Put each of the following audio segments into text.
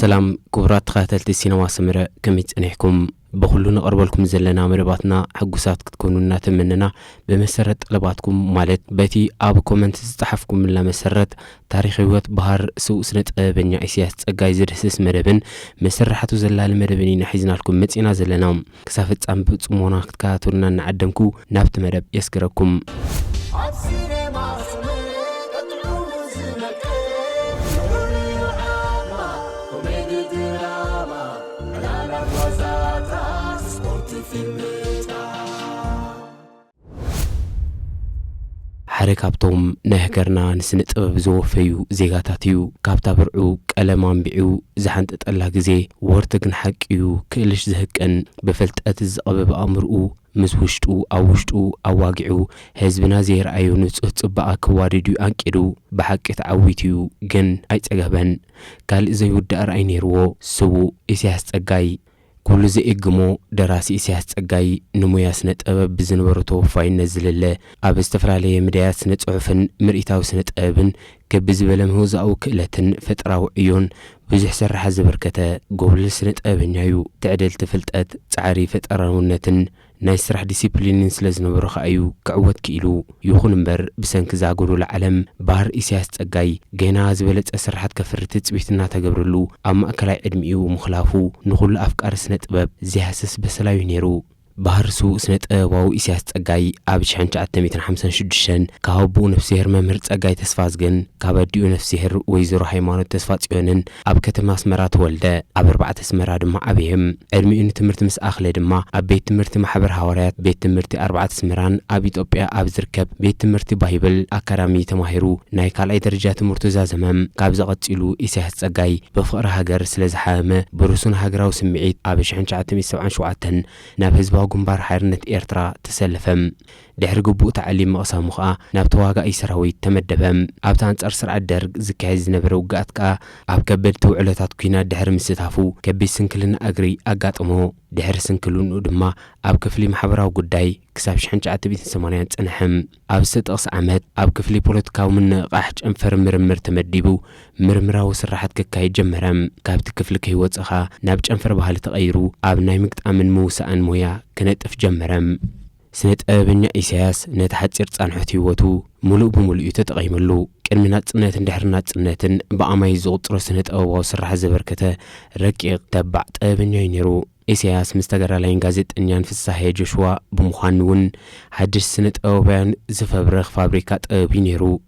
سلام كبرات خاتلت السينما سمرة كميت أنحكم بخلونا قربلكم زلنا مرباتنا حقوسات تكونوا مننا بمسرة طلباتكم مالت بيتي أب كومنت تستحفكم من مسرة تاريخيات بحر سوء سنة بنيا إسياس جايزر حسس مربن مسرحة زلال مربنين حيزنا لكم متينا زلنا كسافت أم بتصمونا كاتورنا نعدمكو نابت مرب يسكركم حركابتهم نهجرنا نسنت بزوفيو زيغاتاتيو كابتا برعو كألمان بيعو زحنت اتقلا جزي ورتقن حقيو كلش زهقن بفلت اتزقب بأمرقو مسوشتو أوشتو أواقعو هزبنا زير أيونوس اتبقى كوارديو أنكيدو بحق تعويتيو جن أيتقبن قال زيو الدار أينيرو سو إسياس تقاي كل زي إجمو دراسي إسياس تقاي نمويا سنة أبب بزنورتو فاين نزل الله أب استفرالي مديات سنة عفن مرئتاو سنة أبن كبز بلمهوز أو كلتن فتراو عيون بزح سرح زبركتا قبل سنة أبن يايو تعدل تفلتات تعريفة أراونتن نايسرح ديسيبلينين سلازنبرو خايو كعوت كيلو يخون مبر بسنك زاقولو العالم بار إسياس تقاي جينا زبلت أسرحات كفرتت بيتنا تقبرلو أما أكلاي عدميو مخلافو نخل أفكار سنة أباب زي حسس بسلايو نيرو بحر سوء سنة واو إسياس تقاي أبش حنش عتميتن حمسن شدشن كهبو نفسيهر ممهر تقاي تسفازغن كابديو نفسيهر ويزرو حيمانو تسفازيونن أب كتما سمرات والده أب 4 سمرات ما أبيهم علمي تمرت مس أخلي دما أب بيت تمرت محبر حواريات بيت تمرت 4 سمران أب إثيوبيا أب زركب بيت تمرت بايبل أكرامي تماهرو ناي كالأي درجات مرتزا زمام كاب زغطيلو إسياس تقاي بفقر هاجر سلازحامة بروسون هاجراو سمعيت أبش حنش عتميت 77 ناب حزب جنبار حرنت إيرترا تسلفم دحر قبو تعليم مقصام مخا نابتواغا أي سراوي تمدبم أبتان تأرسر عالدرق زكايز نبرو قاتكا أب كبل توعلتات كينا دحر مستافو كبي سنكلن أقري أقاتمو دحر سنكلون ودما أب كفلي محبراو قداي كساب شحنج عتبيت سمانيان تنحم أب 6 عمد أب كفلي بوليتكاو من قاحج أنفر مرمر تمدبو مرمراو سرحت كاي جمرم كابت كفل كيوت أخا نابج أنفر بحالي تغيرو أب نايمكت أمن موسى أن مويا كنت أفجمرم سنة أبنيا إسياس نتحت سرطان حتيوتو ملو بملو تتغيملو كلمنات سنة دحرنات سنة بأماي زوط رسنة أو سرح زبركته ركيق تبعت أبنيا ينيرو إسياس مستقر لين غازت إنيان في الصحيح جشوا بمخانون حدش سنة أو بيان زفبرخ فابريكات أبينيرو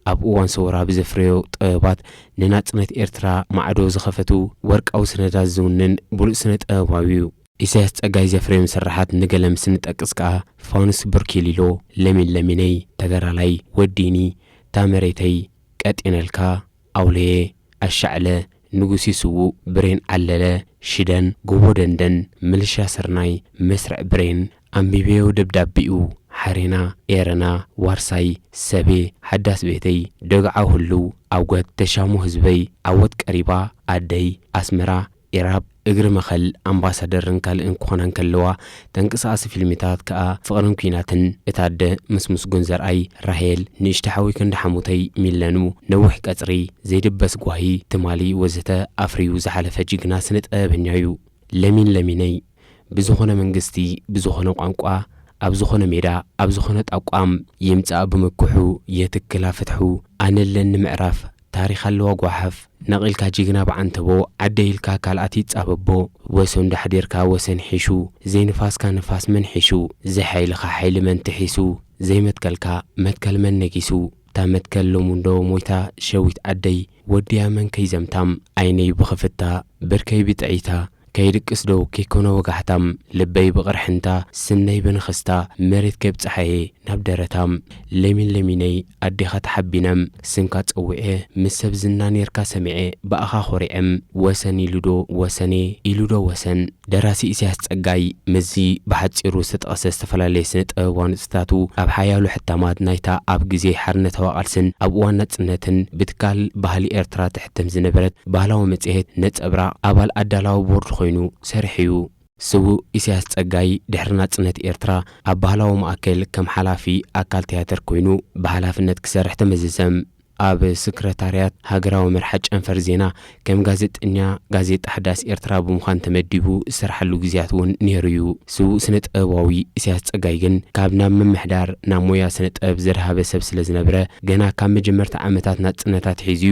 أب أوان صورا بزفريو طيبات ننات سنة إيرترا معدو زخفتو ورك أو سنة دازونن بلو سنة أباويو إسياس تقاي زفري مسرحات نقلم سنة أكسكا فانس بركيليلو لميني تقرالي وديني تامريتي كاتينالكا أولي الشعلة نقوسي سوو برين علالة شدن قوبو دندن ملشا سرناي مسرع برين أمبيبيو دبدابيو حرينا إيرنا وارساي سبي حداس بيتي دقعو هلو أوقات تشامو هزبي أوت قريبا أدي أسمرا إراب اجر مخل امباسادر كال انكونان كلوا تنقصاص فيلميتات كا فقرن كيناتن اتاد مسمس غنزر اي راهيل نشتحوي كند حموتي ميلانو نوح قصري زيدبس غواهي تمالي وزته افريو زحلفه جيغنا سنت ابنيايو لميني بزخونه منغستي بزخونه قانقوا ابزخونه ميدا ابزخونه اقام يمصا بمكحو يتكلا فتحو انلن معرف تاريخ اللوغ وحف نقل كاجيغنا بعنتبو عديل كالاتي تصاببو وسن دحديركا وسن حيشو زي نفاس كان نفاس من حيشو زي حيلخا حيل من تحيسو زي متكلكا متكل من نكيسو تا متكل لومندو مويتا شويت عدي وديا من كيزمتام عيني بخفتا بركي بتعيتا كيدقس دو كيكونو وقحتام لبي بقرحنتا سني بنخستا مريت كبصحي نبدرتام لميني اديخا تحبينم سنكات اوئه مسب زنان يركا سمعي باخا خوريم وسني لودو وسني إلودو وسن دراسي إسياس تقاي مزي بحجيرو ستقس استفلالي سنت وان ستاتو اب حيالو حتامات نايتا اب جزي حرنة وقالسن اب وانت سنتن بتكال بحالي إرترا تحتم زنبرت بحلاو متعهد نتقبرا ابال ادالاو بورد خوينو سرحيو سو إسياس تقاي دحرنات سنت إرترا اب بحلاو مأكل كم حلافي أكال تياتر كوينو بحلافنت كسرح تمززم ኣብ ሰክረታርያት ሃገራዊ መርሓ ጨንፈር ዜና ከም ጋዜጠኛ ጋዜጣ ሓዳስ ኤርትራ ብምዃን ተመዲቡ ዝሰርሐሉ ጊዜያት እውን ነይሩ እዩ። ስቡእ ስነ ጥበባዊ ኢሳያስ ጸጋይ ግን ካብ ናብ ምምሕዳር ናብ ሞያ ስነ ጥበብ ዘድሃበ ሰብ ስለ ዝነበረ ገና ካብ መጀመርታ ዓመታት ናጽነታት ሒዙ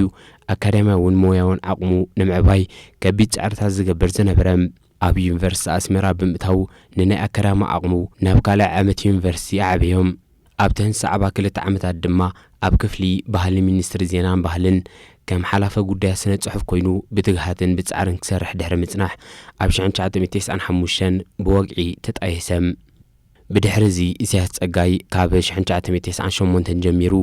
ኣካዳሚያውን ሞያውን ዓቕሙ ንምዕባይ ከቢድ ጻዕርታት ዝገብር ዝነበረ ኣብ ዩኒቨርሲቲ ኣስመራ ብምእታው ንናይ ኣካዳሚ ዓቕሙ ናብ ካልኣይ ዓመት ዩኒቨርሲቲ ዓብዮም ኣብ ተን 72 ዓመታት ድማ ኣብ ክፍሊ ባህሊ ሚኒስትሪ ዜናን ባህልን ከም ሓላፈ ጉዳይ ስነ ጽሑፍ ኮይኑ ብትግሃትን ብጻዕርን ክሰርሕ ድሕሪ ምጽናሕ ኣብ 1995 ብወግዒ ተጣየሰም። ብድሕሪዚ ኢሳያስ ጸጋይ ካብ 1998 ጀሚሩ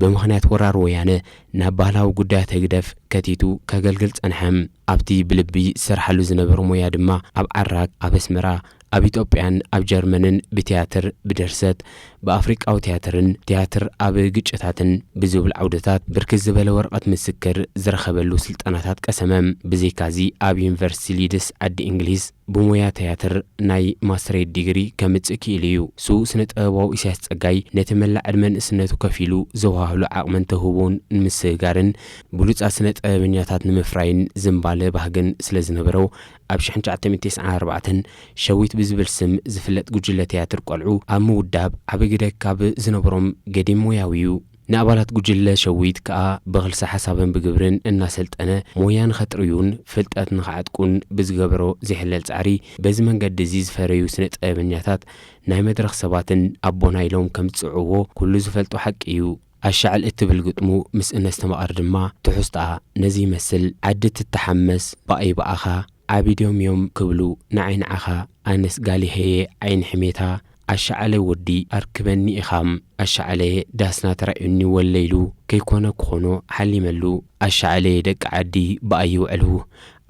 ብምኽንያት ወራር ወያነ ናብ ባህላዊ ጉዳያት ህግደፍ ከቲቱ ከገልግል ጸንሐም። ኣብቲ ብልቢ ዝሰርሓሉ ዝነበረ ሞያ ድማ ኣብ ዓራቅ፣ ኣብ ኣስመራ፣ ኣብ ኢትዮጵያን ኣብ ጀርመንን ብቲያትር ብድርሰት ብኣፍሪቃዊ ቲያትር ኣብ ግጭታትን ብዝብል ዓውደታት ብርክት ዝበለ ወረቐት ምስክር ዝረኸበሉ ስልጠናታት ቀሰመም። ብዘይካዚ ኣብ ዩኒቨርሲቲ ሊድስ ዓዲ እንግሊዝ ብሞያ ቲያትር ናይ ማስተሬት ዲግሪ ከምጽእ ክኢሉ እዩ። ስቡእ ስነ ጥበባዊ ኢሳያስ ጸጋይ ነቲ መላእ ዕድመ ንእስነቱ ከፊሉ ዘዋህሉ ዓቕምን ተህቦን ንምስጋርን ብሉጻት ስነ ጥበበኛታት ንምፍራይን ዝምባለ ባህግን ስለ ዝነበረው ኣብ 1994 ሸዊት ብዝብል ስም ዝፍለጥ ጉጅለ ቲያትር ቆልዑ ኣብ ምውዳብ ዓብይ ግደ ካብ ዝነበሮም ገዲም ሞያዊ እዩ። ንኣባላት ጉጅለ ሸዊት ከዓ ብኽልሲ ሓሳብን ብግብርን እናሰልጠነ ሞያ ንኸጥርዩን ፍልጠት ንኸዓጥቁን ብዝገበሮ ዘይሕለል ጻዕሪ በዚ መንገዲ እዚ ዝፈረዩ ስነ ጥበበኛታት ናይ መድረኽ ሰባትን ኣቦና ኢሎም ከም ዝጽውዕዎ ኩሉ ዝፈልጦ ሓቂ እዩ። ኣሻዕል እትብል ግጥሙ ምስ እነስተማቐር ድማ ትሑስጣ ነዚ ይመስል ዓዲ ትተሓመስ በኣይ በኣኻ ዓቢዶም እዮም ክብሉ ንዓይን ዓኻ ኣነስ ጋሊሄየ ዓይን ሕሜታ ኣሻዕለይ ወዲ ኣርክበኒ ኢኻም ኣሻዕለየ ዳስና ተራእዩኒ ወለይሉ ከይኮነ ክኾኖ ሓሊመሉ ኣሻዕለየ ደቂ ዓዲ በኣይ ይውዕሉ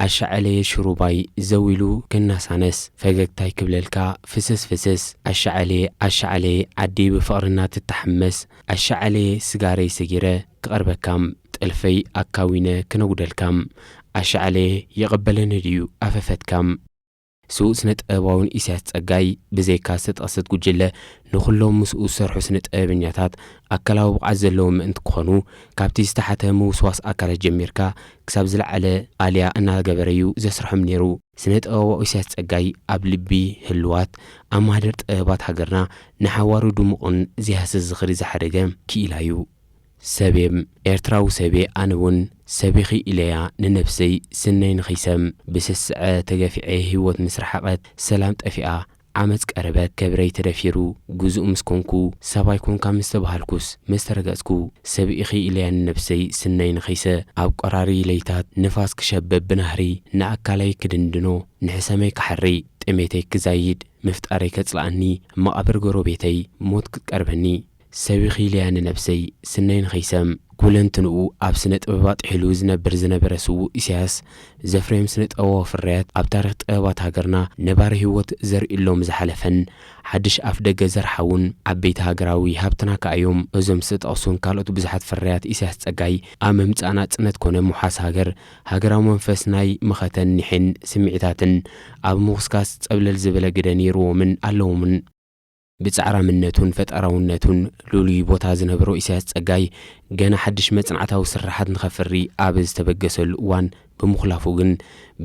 ኣሻዕለየ ሽሩባይ ዘዊሉ ክናሳነስ ፈገግታይ ክብለልካ ፍስስ ኣሻዕለየ ዓዲ ብፍቕርና ትተሓመስ ኣሻዕለየ ስጋረይ ሰጊረ ክቐርበካም ጥልፈይ ኣካዊነ ክነጉደልካም ኣሻዕለየ የቐበለኒ ድዩ ኣፈፈትካም። ስቡእ ስነ ጥበባውን ኢሳያስ ጸጋይ ብዘይካ ዝተጠቕሰት ጉጅለ ንኹሎም ምስኡ ዝሰርሑ ስነ ጥበበኛታት ኣካላዊ ብቕዓት ዘለዎም ምእንቲ ክኾኑ ካብቲ ዝተሓተ ምውስዋስ ኣካላት ጀሚርካ ክሳብ ዝለዓለ ቃልያ እናገበረዩ ዘስርሖም ነይሩ። ስነ ጥበባዊ ኢሳያስ ጸጋይ ኣብ ልቢ ህልዋት ኣብ ማህደር ጥበባት ሃገርና ንሓዋሩ ድሙቕን ዝሃስስ ዝኽሪ ዝሓደገ ክኢላዩ ሰቤም ኤርትራዊ ሰቤ ኣነውን ሰቢኺ ኢለያ ንነፍሰይ ስነይ ንኸይሰም ብስስዐ ተገፊዐ ህይወት ምስ ረሓቐት ሰላም ጠፊኣ ዓመፅ ቀረበት ከብረይ ተደፊሩ ጉዙእ ምስ ኮንኩ ሰባይ ኮንካ ምስ ተባሃልኩስ ምስ ተረገጽኩ ሰቢኺ ኢለያ ንነፍሰይ ስነይ ንኸይሰ ኣብ ቆራሪ ለይታት ንፋስ ክሸበብ ብናህሪ ንኣካላይ ክድንድኖ ንሕሰመይ ክሓሪ ጥሜተይ ክዛይድ ምፍጣረይ ከጽላኣኒ መቓብር ጎረቤተይ ሞት ክትቀርበኒ ሰቢኺ ኢለያ ንነፍሰይ ስነይ ንኸይሰም ኩለንትንኡ ኣብ ስነ ጥበባት ሒሉ ዝነበረ ስቡእ ኢሳያስ ዘፍረዮም ስነ ጥበባዊ ፍርያት ኣብ ታሪኽ ጥበባት ሃገርና ነባሪ ህይወት ዘርእሎም ዝሓለፈን ሓድሽ ኣፍ ደገ ዘርሓውን ዓበይቲ ሃገራዊ ሃብትና ከኣዮም እዞም ዝተጠቕሱን ካልኦት ብዙሓት ፍርያት ኢሳያስ ጸጋይ ኣብ ምምጻእ ናጽነት ኮነ ምሓስ ሃገራዊ መንፈስ ናይ ምኸተን ኒሕን ስምዒታትን ኣብ ምውስካስ ጸብለል ዝበለ ግደ ነይርዎምን ኣለዎምን። ብጻዕራምነቱን ፈጠራውነቱን ልሉይ ቦታ ዝነበሮ ኢሳያስ ጸጋይ ገና ሓድሽ መጽናዕታዊ ስራሓት ንኸፍሪ ኣብ ዝተበገሰሉ እዋን ብምኽላፉ ግን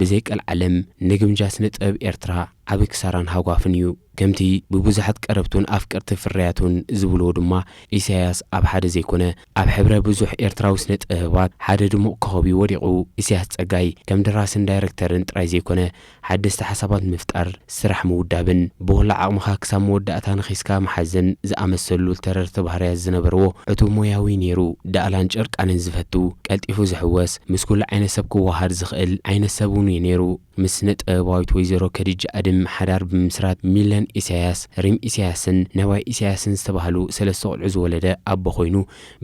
ብዘይቀል ዓለም ንግምጃ ስነ ጥበብ ኤርትራ ዓብ ክሳራን ሃጓፍን እዩ። ከምቲ ብብዙሓት ቀረብቱን ኣፍቀርቲ ፍርያቱን ዝብልዎ ድማ ኢሳያስ ኣብ ሓደ ዘይኮነ ኣብ ሕብረ ብዙሕ ኤርትራዊ ስነ ጥበባት ሓደ ድሙቕ ኮኸቢ ወዲቑ። ኢሳያስ ጸጋይ ከም ደራስን ዳይረክተርን ጥራይ ዘይኮነ ሓደስቲ ሓሳባት ምፍጣር ስራሕ ምውዳብን ብኹላ ዓቕምኻ ክሳብ መወዳእታ ንኺስካ መሓዘን ዝኣመሰሉ ተረርቲ ባህርያት ዝነበርዎ ዕቱብ ሞያዊ ነይሩ። ዳእላን ጨርቃንን ዝፈቱ ቀልጢፉ ዝሕወስ ምስ ኩሉ ዓይነት ሰብ ክወሃድ ዝኽእል ዓይነት ሰብ እውን ነይሩ። ምስ ስነ ጥበባዊት ወይዘሮ ከዲጃ ኣድም ሓዳር ብምስራት ሚለን ኢሳያስ ሪም ኢሳያስን ነዋይ ኢሳያስን ዝተባህሉ ሰለስተ ቆልዑ ዝወለደ ኣቦ ኮይኑ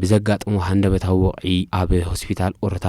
ብዘጋጥሞ ሃንደበታዊ ወቕዒ ኣብ ሆስፒታል ኦሮታ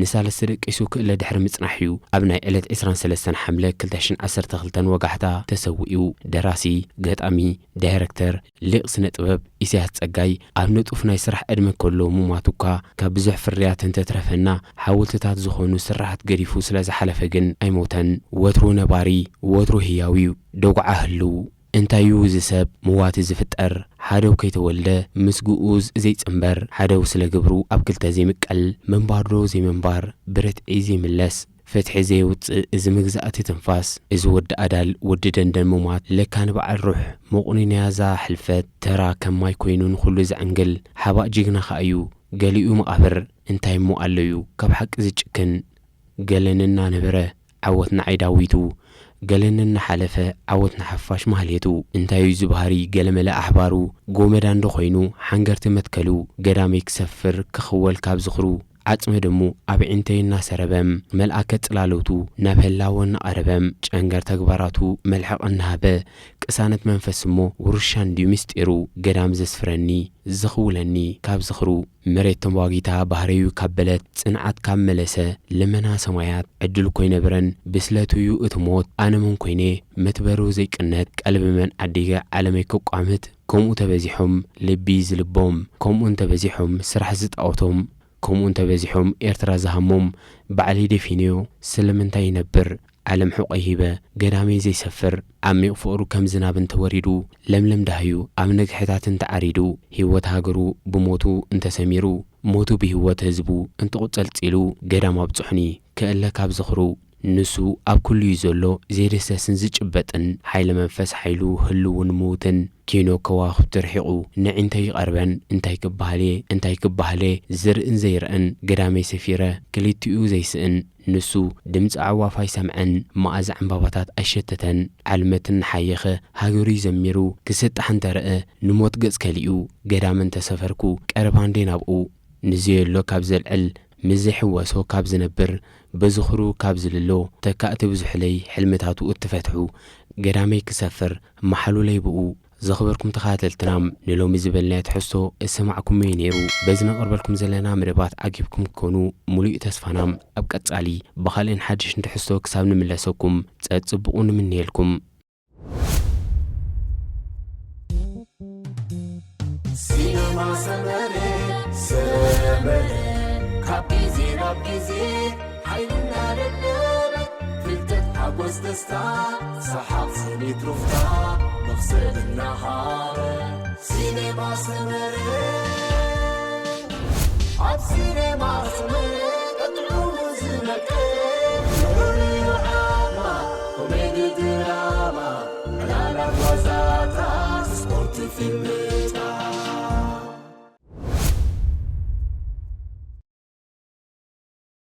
ንሳለስተ ደቂሱ ክእለ ድሕሪ ምጽናሕ እዩ ኣብ ናይ ዕለት 23 ሓምለ 2012 ወጋሕታ ተሰዊኡ። ደራሲ፣ ገጣሚ፣ ዳይረክተር፣ ሊቕ ስነ ጥበብ ኢሳያስ ጸጋይ ኣብ ንጡፍ ናይ ስራሕ ዕድመ ከሎ ምሟቱ እኳ ካብ ብዙሕ ፍርያት እንተትረፈና ሓወልትታት ዝኾኑ ስራሓት ገዲፉ ስለ ዝሓለፈ ግን ኣይሞተን። ወትሩ ነባሪ ወትሩ ህያዊ ደጉዓ ህልው እንታዩ ዝሰብ ምዋት ዝፍጠር ሓደው ከይተወልደ ምስጉኡዝ ዘይጽምበር ሓደው ስለ ግብሩ ኣብ ክልተ ዘይምቀል መንባዶ ዘይመንባር ብረትዒ ዘይምለስ ፍትሒ ዘይውፅእ እዚ ምግዛእቲ ትንፋስ እዚ ወዲ ኣዳል ወዲ ደንደን ምሟት ለካ ንበዓል ሩሕ መቑኒንያዛ ሕልፈት ተራ ከማይ ኮይኑን ኩሉ ዝዕንግል ሓባእ ጅግና ኸ እዩ ገሊኡ መቓብር እንታይ እሞ ኣለዩ ካብ ሓቂ ዝጭክን ገለንና ነበረ ዓወትና ዓይዳዊቱ ገለንና ሓለፈ ዓወትና ሓፋሽ ማህሌቱ እንታዩ ዝባህሪ ገለመለ ኣሕባሩ ጎመዳ እንዶ ኮይኑ ሓንገርቲ መትከሉ ገዳመይ ክሰፍር ክኽወል ካብ ዝኽሩ ዓጽመ ደሙ ኣብ ዒንተይና ሰረበም መልአከ ጽላለውቱ ናብ ህላወን ቀረበም ጨንገር ተግባራቱ መልሐቕ እናሃበ ቅሳነት መንፈስ እሞ ውርሻን ድዩ ምስጢሩ ገዳም ዘስፍረኒ ዝኽውለኒ ካብ ዝኽሩ መሬት ተንዋጊታ ባህረዩ ካብ በለት ጽንዓት ካብ መለሰ ልመና ሰማያት ዕድል ኮይነበረን ብስለትዩ እትሞት ኣነምን ኮይኔ መትበሩ ዘይቅነት ቀልቢ መን ዓዲገ ዓለመይ ከቋምት ከምኡ ተበዚሖም ልቢ ዝልቦም ከምኡ እንተበዚሖም ስራሕ ዝጣዖቶም ከምኡ እንተበዚሖም ኤርትራ ዝሃሞም ባዕሊ ደፊንዮ ስለምንታይ ይነብር ዓለም ሕቆይ ሂበ ገዳመይ ዘይሰፍር ዓሚቕ ፍቕሩ ከም ዝናብ እንተወሪዱ ለምለም ዳህዩ ኣብ ነግሕታት እንተዓሪዱ ህይወት ሃገሩ ብሞቱ እንተሰሚሩ ሞቱ ብህይወት ህዝቡ እንትቝጸል ጺሉ ገዳም ኣብ ጽሕኒ ክእለ ካብ ዝኽሩ ንሱ ኣብ ኩሉ እዩ ዘሎ ዘይደሰስን ዝጭበጥን ሓይለ መንፈስ ሓይሉ ህልውን ምውትን ኪኖ ከዋኽብቲ ርሒቑ ንዒንተይ ይቐርበን እንታይ ክባህሌ ዝርእን ዘይርአን ገዳመይ ሰፊረ ክልቲኡ ዘይስእን ንሱ ድምፂ ኣዕዋፋይ ሰምዐን መኣዛ ዕምባባታት ኣይሸተተን ዓልመትን ሓየኸ ሃገሩ ዘሚሩ ክስጣሕ እንተርአ ንሞት ገጽ ከሊኡ ገዳም እንተሰፈርኩ ቀረባንዴ ናብኡ ንዝየሎ ካብ ዘልዕል ምዘይሕወሶ ካብ ዝነብር በዝኽሩ ካብ ዝልሎ ተካእቲ ብዙሕለይ ሕልምታቱ እትፈትሑ ገዳመይ ክሰፍር መሓሉ ለይብኡ ዘኽበርኩም ተኻተልትናም ንሎሚ ዝበልናይ ትሕዝቶ እሰማዕኩም እዩ ነይሩ በዚ ነቕርበልኩም ዘለና መደባት ዓጊብኩም ክኮኑ ሙሉእ ተስፋናም ኣብ ቀጻሊ ብኻልእን ሓድሽ ንትሕዝቶ ክሳብ ንምለሰኩም ጸጽብቑ ንምንየልኩም ሲነማ ሰመረ ካብ ጊዜ ናብ ጊዜ ሓይልና ደደበ ፍልጠት ሓጐስ ደስታ ሰሓቕ ስኒት ሩፍታ መኽሰልና ሃበ ሲኔማ ሰመረ ኣብ ሲኔማ ሰመረ ቀጥዑሙ ዝነቀ ሩልዩ ዓማ ኮሜዲ ድራማ ዕላላት ዋዛታት ስፖርት ፊልም